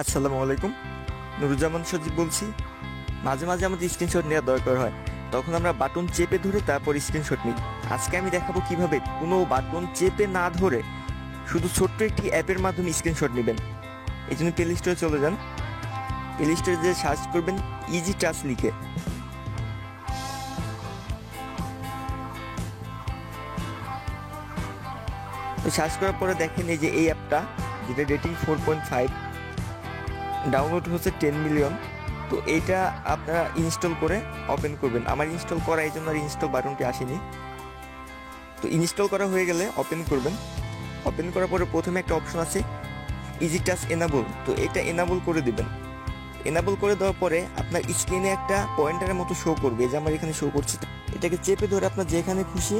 আসসালামু আলাইকুম, নুরুজ্জামান সজীব বলছি। মাঝে মাঝে আমাদের স্ক্রিনশট নেওয়ার দরকার হয়, তখন আমরা বাটন চেপে ধরে তারপর স্ক্রিনশট নিই। আজকে আমি দেখাবো কিভাবে কোনো বাটন চেপে না ধরে শুধু ছোট্ট একটি অ্যাপের মাধ্যমে স্ক্রিনশট নেবেন। এই জন্য প্লে স্টোরে চলে যান, প্লে স্টোরে যে সার্চ করবেন ইজি টাচ লিখে। তো সার্চ করার পরে দেখেন এই যে এই অ্যাপটা, যেটা রেটিং 4.5, ডাউনলোড হচ্ছে 10 মিলিয়ন। তো এইটা আপনারা ইনস্টল করে ওপেন করবেন। আমার ইনস্টল করা, এই জন্য আর ইনস্টল বাটনটি আসেনি। তো ইনস্টল করা হয়ে গেলে ওপেন করবেন। ওপেন করার পরে প্রথমে একটা অপশন আছে ইজি টাচ এনাবল, তো এটা এনাবল করে দিবেন। এনাবল করে দেওয়ার পরে আপনার স্ক্রিনে একটা পয়েন্টারের মতো শো করবে, যে আমার এখানে শো করছে। এটাকে চেপে ধরে আপনার যেখানে খুশি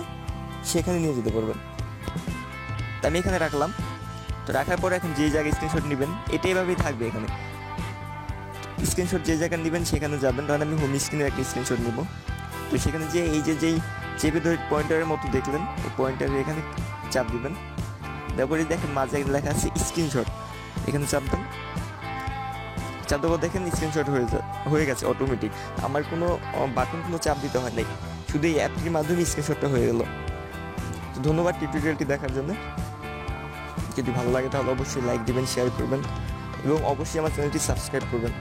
সেখানে নিয়ে যেতে পারবেন। তো আমি এখানে রাখলাম। তো রাখার পরে এখন যে জায়গায় স্ক্রিনশট নেবেন এটা এভাবেই থাকবে। এখানে স্ক্রিনশট যে জায়গায় নেবেন সেখানে যাবেন। ধরেন আমি হোম স্ক্রিনের একটা স্ক্রিনশট নেব। তো সেখানে যে এই যে যেই চেপে ধরে পয়েন্টারের মতো দেখলেন, এই পয়েন্টারের এখানে চাপ দিবেন। তারপরে দেখেন মাঝে লেখা আছে স্ক্রিনশট, এখানে চাপ দেন। চাপ দেবো, দেখেন স্ক্রিনশট হয়ে গেছে অটোমেটিক। আমার কোনো বাটন কোনো চাপ দিতে হয় নাই, শুধু এই অ্যাপটির মাধ্যমে স্ক্রিনশটটা হয়ে গেল। তো ধন্যবাদ টিউটোরিয়ালটি দেখার জন্য। যদি ভালো লাগে তাহলে অবশ্যই লাইক দিবেন, শেয়ার করবেন এবং অবশ্যই আমার চ্যানেলটি সাবস্ক্রাইব করবেন।